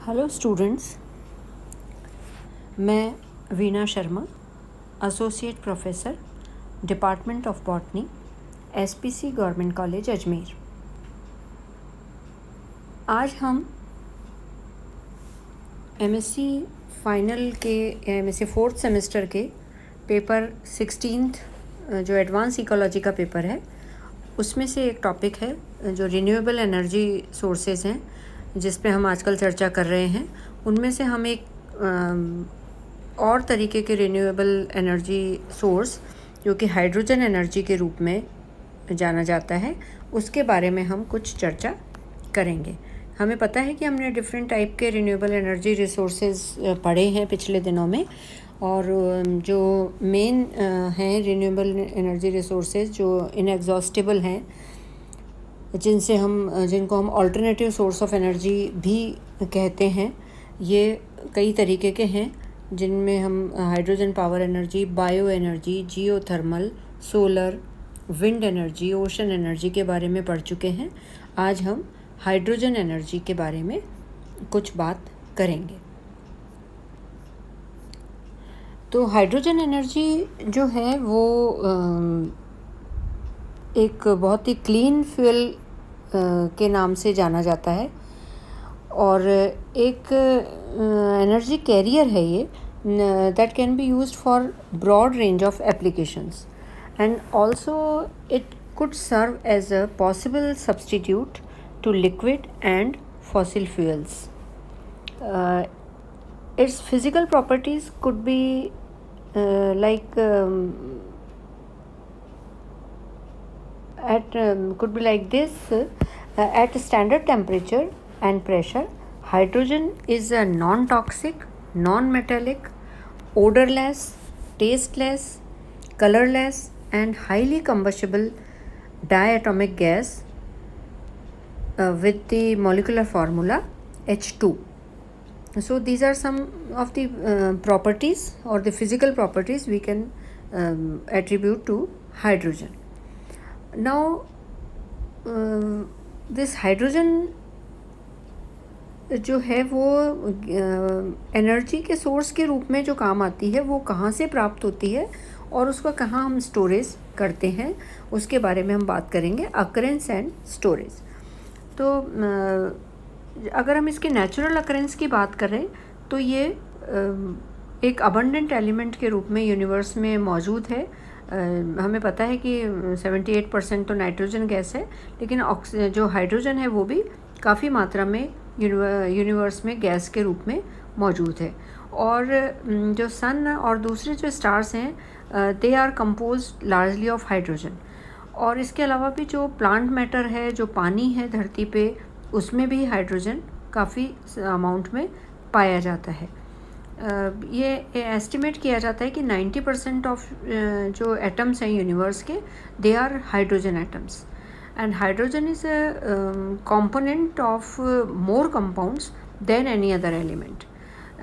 Hello students, मैं Veena Sharma, associate professor, department of botany, SPC government college Ajmer. आज हम MSc final के एमएससी फोर्थ सेमेस्टर के पेपर 16 जो एडवांस इकोलॉजी का पेपर है उसमें से एक टॉपिक है जो रिन्यूएबल एनर्जी सोर्सेज हैं जिस पे हम आजकल चर्चा कर रहे हैं। उनमें से हम एक और तरीके के रिन्यूएबल एनर्जी सोर्स जो कि हाइड्रोजन एनर्जी के रूप में जाना जाता है उसके बारे में हम कुछ चर्चा करेंगे। हमें पता है कि हमने डिफरेंट टाइप के रिन्यूएबल एनर्जी रिसोर्सेज पढ़े हैं पिछले दिनों में, और जो मेन हैं रिन्यूएबल एनर्जी रिसोर्सेज जो इनएग्जॉस्टिबल हैं, जिनको हम अल्टरनेटिव सोर्स ऑफ एनर्जी भी कहते हैं, ये कई तरीके के हैं जिनमें हम hydrogen power energy, bio energy, geothermal, solar, wind energy, ocean energy के बारे में पढ़ चुके हैं। आज हम हाइड्रोजन एनर्जी के बारे में कुछ बात करेंगे। तो हाइड्रोजन एनर्जी जो है वो एक बहुत ही क्लीन फ्यूल के नाम से जाना जाता है और एक एनर्जी कैरियर है ये that can be used for broad range of applications and also it could serve as a possible substitute to liquid and fossil fuels. Its physical properties could be could be like this. At standard temperature and pressure, hydrogen is a non-toxic, non-metallic, odorless, tasteless, colorless and highly combustible diatomic gas with the molecular formula H2. So these are some of the properties or the physical properties we can attribute to hydrogen. Now this hydrogen जो है वो energy के source के रूप में जो काम आती है वो कहाँ से प्राप्त होती है और उसका कहाँ हम स्टोरेज करते हैं उसके बारे में हम बात करेंगे, अकरेंस एंड स्टोरेज। तो अगर हम इसके नेचुरल अकरेंस की बात करें तो ये एक अबंडेंट एलिमेंट के रूप में यूनिवर्स में मौजूद है। हमें पता है कि 78% तो नाइट्रोजन गैस है, लेकिन जो हाइड्रोजन है वो भी काफ़ी मात्रा में यूनिवर्स में गैस के रूप में मौजूद है। और जो सन और दूसरे जो स्टार्स हैं they are composed largely of hydrogen. और इसके अलावा भी जो प्लांट मैटर है, जो पानी है धरती पे, उसमें भी हाइड्रोजन काफ़ी अमाउंट में पाया जाता है। ये एस्टिमेट किया जाता है कि 90% ऑफ जो एटम्स हैं यूनिवर्स के they are hydrogen atoms, and hydrogen is a component of more compounds than any other element,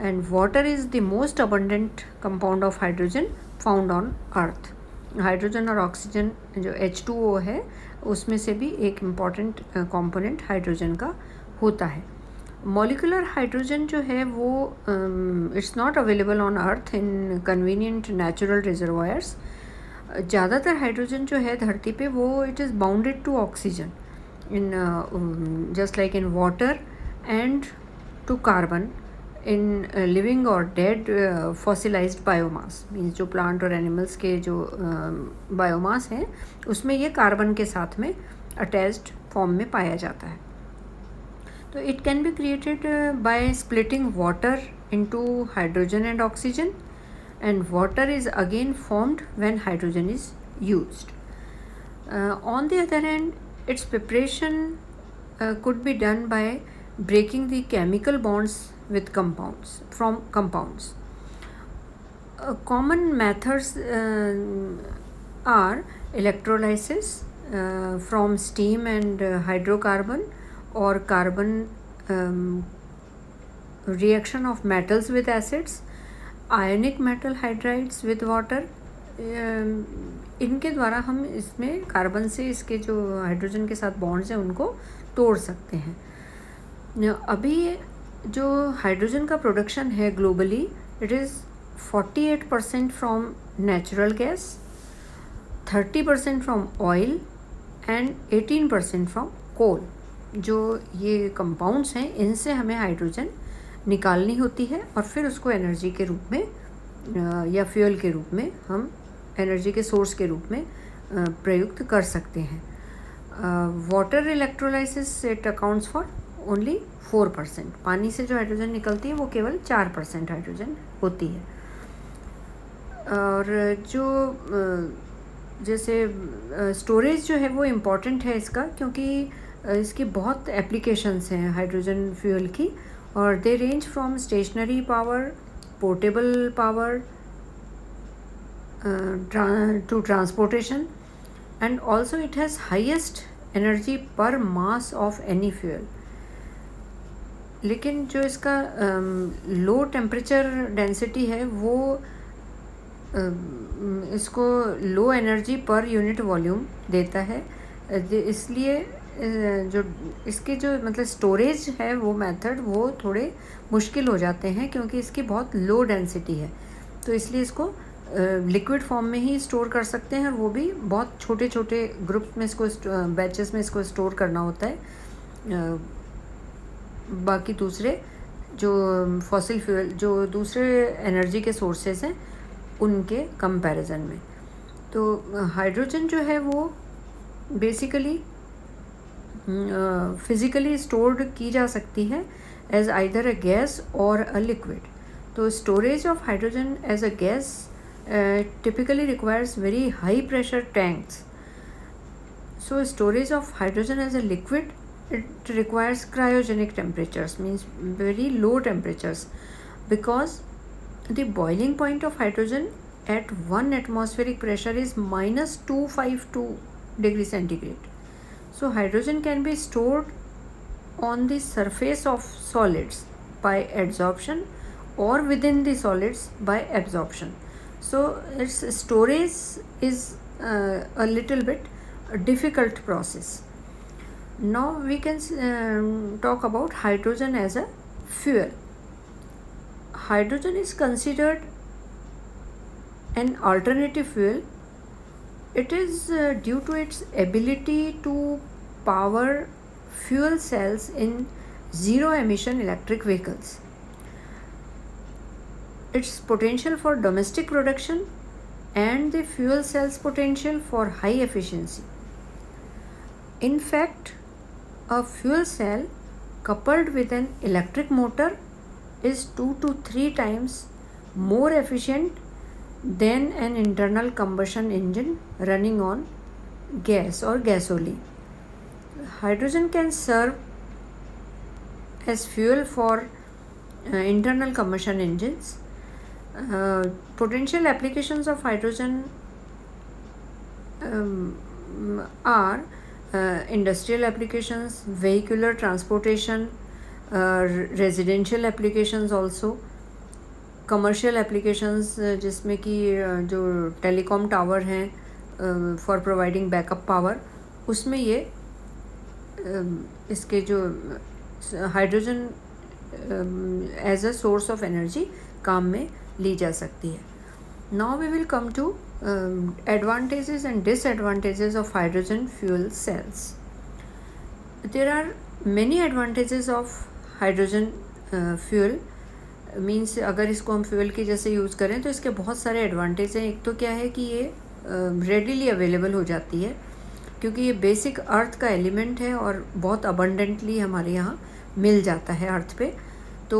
and water is the most abundant compound of hydrogen found on earth. Hydrogen और oxygen जो H2O है उसमें से भी एक important component hydrogen का होता है। मॉलिकुलर हाइड्रोजन जो है वो it's not available on earth in convenient natural reservoirs. ज़्यादातर हाइड्रोजन जो है धरती पे वो it is bounded to oxygen in just like in water and to carbon in living और डेड फॉसिलाइज्ड बायोमास। मीन्स जो प्लांट और एनिमल्स के जो बायोमास हैं उसमें ये कार्बन के साथ में अटैच्ड फॉर्म में पाया जाता है। तो it can be created by splitting water into hydrogen and oxygen, and water is again formed when hydrogen is used. On the other hand, its preparation could be done by breaking the chemical bonds with compounds. Common methods are electrolysis from steam and hydrocarbon, or carbon reaction of metals with acids, ionic metal hydrides with water. इनके द्वारा हम इसमें carbon से इसके जो hydrogen के साथ bonds हैं उनको तोड़ सकते हैं। अभी जो हाइड्रोजन का प्रोडक्शन है globally, it is 48% from natural gas, 30% from oil and 18% from coal. जो ये कंपाउंड्स हैं, इनसे हमें हाइड्रोजन निकालनी होती है और फिर उसको एनर्जी के रूप में या फ्यूल के रूप में हम एनर्जी के सोर्स के रूप में प्रयुक्त कर सकते हैं। Water electrolysis it accounts for only 4%। पानी से जो हाइड्रोजन निकलती है वो केवल 4% हाइड्रोजन होती है। और जो जैसे स्टोरेज जो है वो इम्पॉर्टेंट है इसका, क्योंकि इसकी बहुत एप्लीकेशंस हैं हाइड्रोजन फ्यूल की, और they range from stationary power, portable power to transportation, and also it has highest energy per mass of any fuel। लेकिन जो इसका लो टेम्परेचर डेंसिटी है वो इसको low energy per unit volume देता है। इसलिए जो इसके जो मतलब स्टोरेज है वो मेथड वो थोड़े मुश्किल हो जाते हैं, क्योंकि इसकी बहुत लो डेंसिटी है। तो इसलिए इसको लिक्विड फॉर्म में ही स्टोर कर सकते हैं, और वो भी बहुत छोटे छोटे ग्रुप्स में इसको बैचेस में इसको स्टोर करना होता है। बाकी दूसरे जो फॉसिल फ्यूल, जो दूसरे एनर्जी के सोर्सेज हैं, उनके कंपैरिजन में। तो हाइड्रोजन जो है वो बेसिकली फिज़िकली स्टोर्ड की जा सकती है एज आइदर अ गैस और अ लिक्विड। तो storage of hydrogen as a gas typically requires very high pressure tanks. So storage of hydrogen as a liquid, it requires cryogenic temperatures, means very low temperatures, because the boiling point of hydrogen at 1 atmospheric pressure is -252 degree centigrade. So hydrogen can be stored on the surface of solids by adsorption or within the solids by absorption. So its storage is a little bit difficult process. Now we can talk about hydrogen as a fuel. Hydrogen is considered an alternative fuel. It is due to its ability to power fuel cells in zero emission electric vehicles. Its potential for domestic production and the fuel cells potential for high efficiency. In fact, a fuel cell coupled with an electric motor is 2 to 3 times more efficient than an internal combustion engine running on gas or gasoline. Hydrogen can serve as fuel for internal combustion engines. Potential applications of hydrogen are industrial applications, vehicular transportation, residential applications also, commercial applications जिसमें कि जो telecom tower हैं for providing backup power, उसमें ये इसके जो hydrogen as a source of energy काम में ली जा सकती है। Now we will come to advantages and disadvantages of hydrogen fuel cells. There are many advantages of hydrogen fuel. Means अगर इसको हम फ्यूल की जैसे यूज़ करें तो इसके बहुत सारे एडवांटेज हैं। एक तो क्या है कि ये रेडिली अवेलेबल हो जाती है, क्योंकि ये बेसिक अर्थ का एलिमेंट है और बहुत अबंडेंटली हमारे यहाँ मिल जाता है अर्थ पे। तो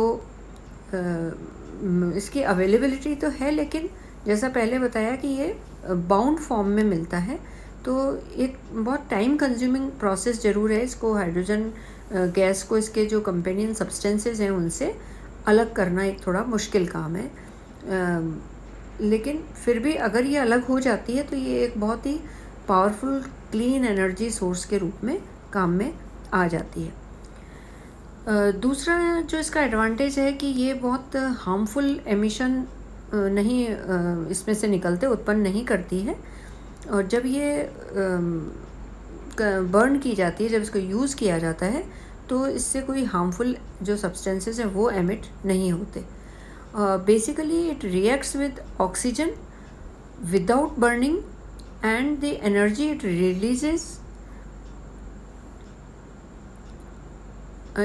इसकी अवेलेबिलिटी तो है, लेकिन जैसा पहले बताया कि ये बाउंड फॉर्म में मिलता है, तो एक बहुत टाइम कंज्यूमिंग प्रोसेस ज़रूर है इसको हाइड्रोजन गैस को इसके जो कंपेनियन सब्सटेंसेस हैं उनसे अलग करना एक थोड़ा मुश्किल काम है। लेकिन फिर भी अगर ये अलग हो जाती है तो ये एक बहुत ही पावरफुल क्लीन एनर्जी सोर्स के रूप में काम में आ जाती है। दूसरा जो इसका एडवांटेज है कि ये बहुत हार्मफुल एमिशन नहीं इसमें से निकलते, उत्पन्न नहीं करती है, और जब ये बर्न की जाती है, जब इसको यूज़ किया जाता है तो इससे कोई हार्मफुल जो सब्सटेंसेस हैं वो एमिट नहीं होते. Basically it reacts with oxygen without burning, and the energy it releases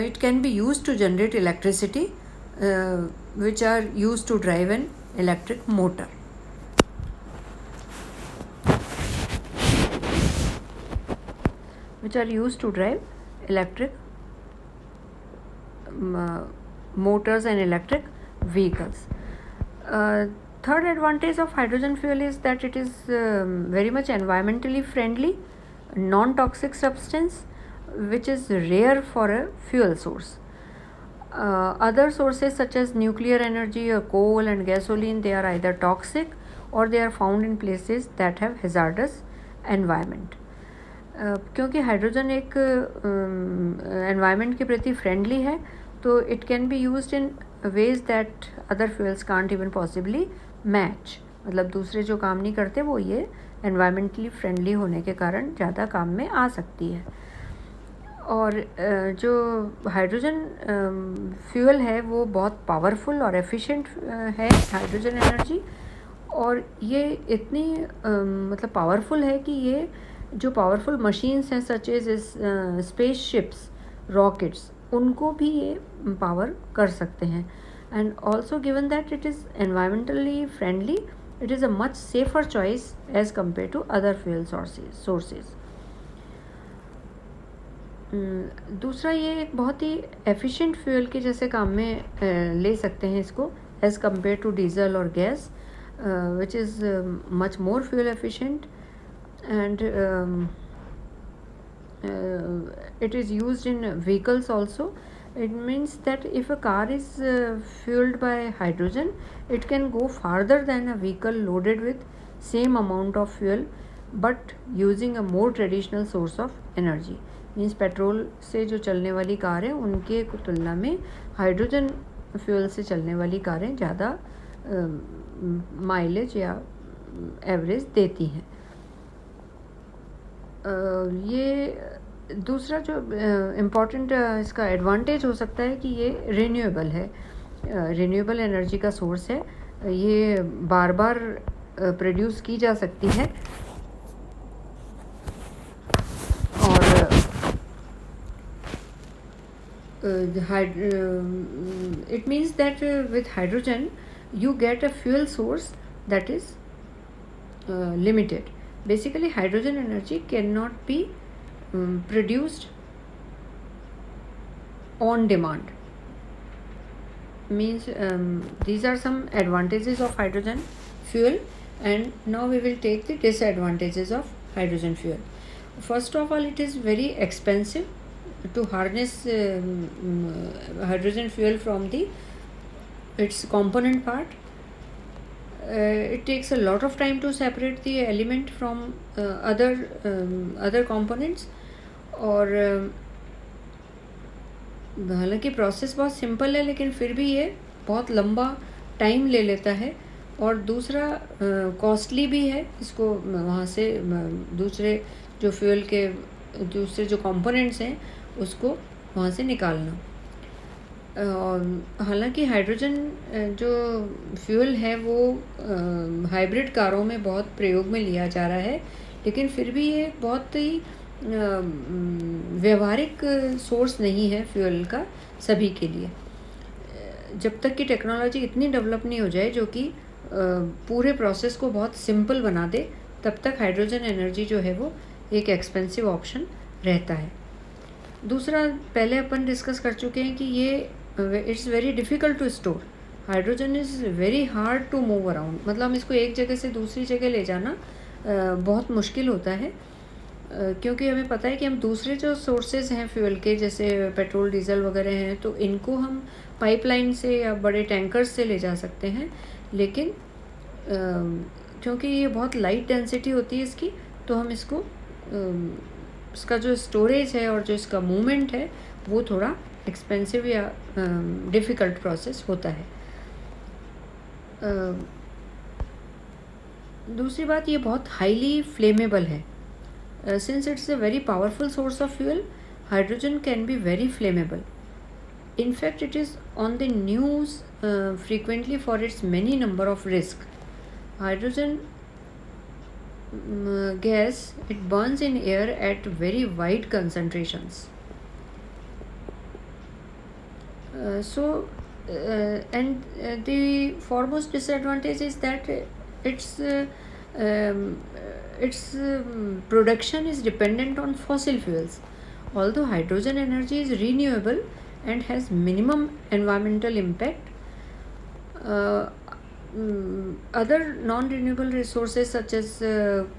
it can be used to generate electricity, which are used to drive an electric motor. Which are used to drive electric motors and electric vehicles. Third advantage of hydrogen fuel is that it is very much environmentally friendly, non-toxic substance, which is rare for a fuel source. Other sources such as nuclear energy or coal and gasoline, they are either toxic or they are found in places that have hazardous environment. क्योंकि hydrogen एक environment के प्रति friendly है, तो it can be used in ways that other fuels can't even possibly match. मतलब दूसरे जो काम नहीं करते वो ये एनवायरमेंटली फ्रेंडली होने के कारण ज़्यादा काम में आ सकती है. और जो हाइड्रोजन फ्यूल है वो बहुत पावरफुल और एफिशिएंट है हाइड्रोजन एनर्जी. और ये इतनी मतलब पावरफुल है कि ये जो पावरफुल मशीन्स हैं such as space ships, rockets, उनको भी ये पावर कर सकते हैं. And also given that it is environmentally friendly, it is a much safer choice as compare to other fuel sources. दूसरा, ये एक बहुत ही एफिशिएंट फ्यूल के जैसे काम में ले सकते हैं इसको एज कम्पेयर टू डीजल और gas, which is much more fuel efficient. And it is used in vehicles also. It means that if a car is fueled by hydrogen, it can go farther than a vehicle loaded with same amount of fuel but using a more traditional source of energy. Means petrol से जो चलने वाली car है उनके तुलना में hydrogen fuel से चलने वाली कारें ज़्यादा माइलेज या एवरेज देती हैं. ये दूसरा जो इम्पॉर्टेंट इसका एडवांटेज हो सकता है कि ये रिन्यूएबल है, रिन्यूएबल एनर्जी का सोर्स है. ये बार बार प्रोड्यूस की जा सकती है. और it means that with hydrogen you get a fuel source that is limited. Basically, hydrogen energy cannot be produced on demand. Means these are some advantages of hydrogen fuel, and now we will take the disadvantages of hydrogen fuel. First of all, it is very expensive to harness hydrogen fuel from its component part. It takes a lot of time to separate the element from other components. और हालांकि process बहुत simple है लेकिन फिर भी ये बहुत लंबा टाइम ले लेता है. और दूसरा कॉस्टली भी है इसको वहाँ से दूसरे जो फ्यूल के दूसरे जो कंपोनेंट्स हैं उसको वहाँ से निकालना. हालांकि हाइड्रोजन जो फ्यूल है वो हाइब्रिड कारों में बहुत प्रयोग में लिया जा रहा है, लेकिन फिर भी ये बहुत ही व्यवहारिक सोर्स नहीं है फ्यूल का सभी के लिए. जब तक कि टेक्नोलॉजी इतनी डेवलप नहीं हो जाए जो कि पूरे प्रोसेस को बहुत सिंपल बना दे, तब तक हाइड्रोजन एनर्जी जो है वो एक एक्सपेंसिव ऑप्शन रहता है. दूसरा, पहले अपन डिस्कस कर चुके हैं कि ये it's very difficult to store. Hydrogen is very hard to move around. मतलब हम इसको एक जगह से दूसरी जगह ले जाना बहुत मुश्किल होता है, क्योंकि हमें पता है कि हम दूसरे जो सोर्सेज हैं फ्यूल के जैसे पेट्रोल डीजल वगैरह हैं तो इनको हम पाइपलाइन से या बड़े टैंकर्स से ले जा सकते हैं. लेकिन क्योंकि ये बहुत लाइट डेंसिटी होती है इसकी, तो हम इसको इसका जो स्टोरेज है और जो इसका मूवमेंट है वो थोड़ा एक्सपेंसिव या डिफ़िकल्ट प्रोसेस होता है. दूसरी बात, ये बहुत हाईली फ्लेमेबल है. Since it's a very powerful source of fuel, hydrogen can be very flammable. In fact, it is on the news frequently for its many number of risks. Hydrogen gas, it burns in air at very wide concentrations. The foremost disadvantage is that its production is dependent on fossil fuels. Although hydrogen energy is renewable and has minimum environmental impact, other non-renewable resources such as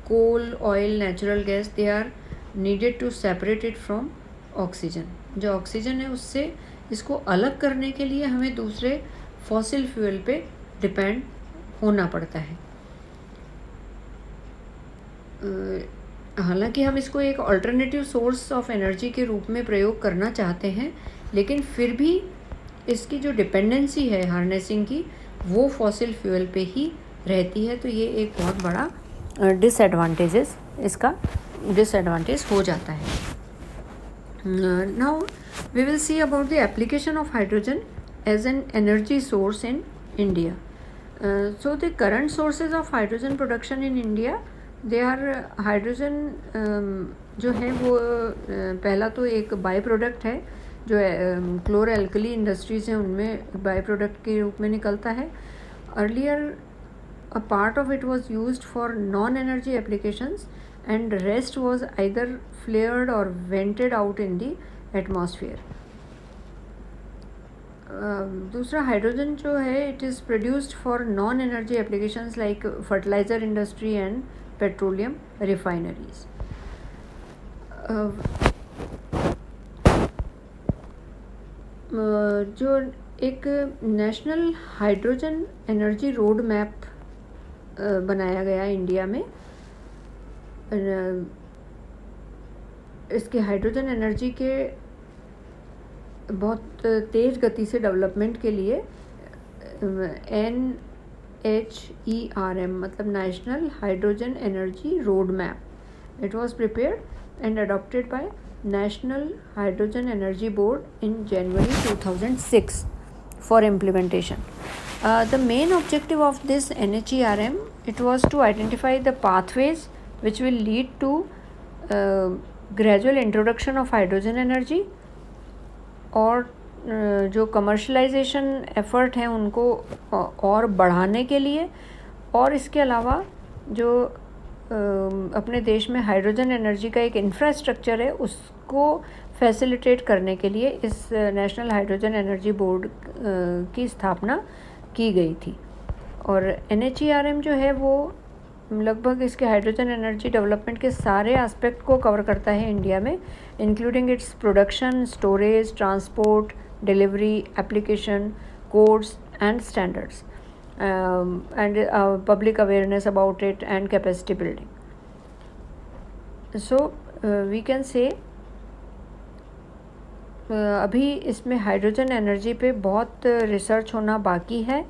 coal, oil, natural gas, they are needed to separate it from oxygen. जो oxygen है उससे इसको अलग करने के लिए हमें दूसरे फॉसिल फ्यूल पे डिपेंड होना पड़ता है. हालांकि हम इसको एक अल्टरनेटिव सोर्स ऑफ एनर्जी के रूप में प्रयोग करना चाहते हैं, लेकिन फिर भी इसकी जो डिपेंडेंसी है हार्नेसिंग की, वो फॉसिल फ्यूल पे ही रहती है. तो ये एक बहुत बड़ा डिसएडवांटेज हो जाता है. Now we will see about the application of hydrogen as an energy source in India. So the current sources of hydrogen production in India, they are hydrogen जो है वो पहला तो एक बाई प्रोडक्ट है जो क्लोर एल्कली इंडस्ट्रीज़ हैं उनमें बाई प्रोडक्ट के रूप में निकलता है. Earlier a part of it was used for non-energy applications and rest was either flared or vented out in the atmosphere. दूसरा हाइड्रोजन जो है it is produced for non energy applications like fertiliser industry and petroleum refineries. जो एक national hydrogen energy road map बनाया गया India में, इसके hydrogen energy के बहुत तेज़ गति से डेवलपमेंट के लिए NHERM मतलब national hydrogen energy road map, it was prepared and adopted by national hydrogen energy board in January 2006 for implementation. The main objective of this NHERM, it was to identify the pathways which will lead to gradual introduction of hydrogen energy और जो commercialisation effort हैं उनको और बढ़ाने के लिए, और इसके अलावा जो अपने देश में हाइड्रोजन एनर्जी का एक इंफ्रास्ट्रक्चर है उसको फैसिलिटेट करने के लिए इस नेशनल हाइड्रोजन एनर्जी बोर्ड की स्थापना की गई थी. और NHERM जो है वो लगभग इसके हाइड्रोजन एनर्जी डेवलपमेंट के सारे एस्पेक्ट को कवर करता है इंडिया में, including its production, storage, transport, delivery, application, codes and standards, and public awareness about it and capacity building. So we can say अभी इसमें हाइड्रोजन एनर्जी पे बहुत रिसर्च होना बाकी है,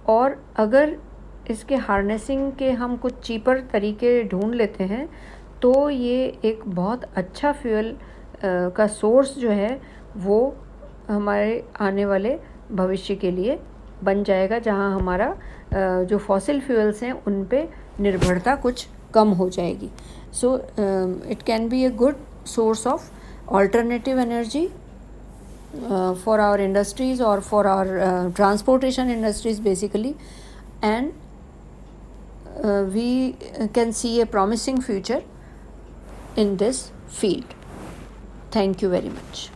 और अगर इसके हार्नेसिंग के हम कुछ चीपर तरीके ढूंढ लेते हैं तो ये एक बहुत अच्छा फ्यूल का सोर्स जो है वो हमारे आने वाले भविष्य के लिए बन जाएगा, जहां हमारा जो फॉसिल फ्यूल्स हैं उन पे निर्भरता कुछ कम हो जाएगी. So it can be a good source of alternative energy for our industries or for our transportation industries basically, and we can see a promising future in this field. Thank you very much.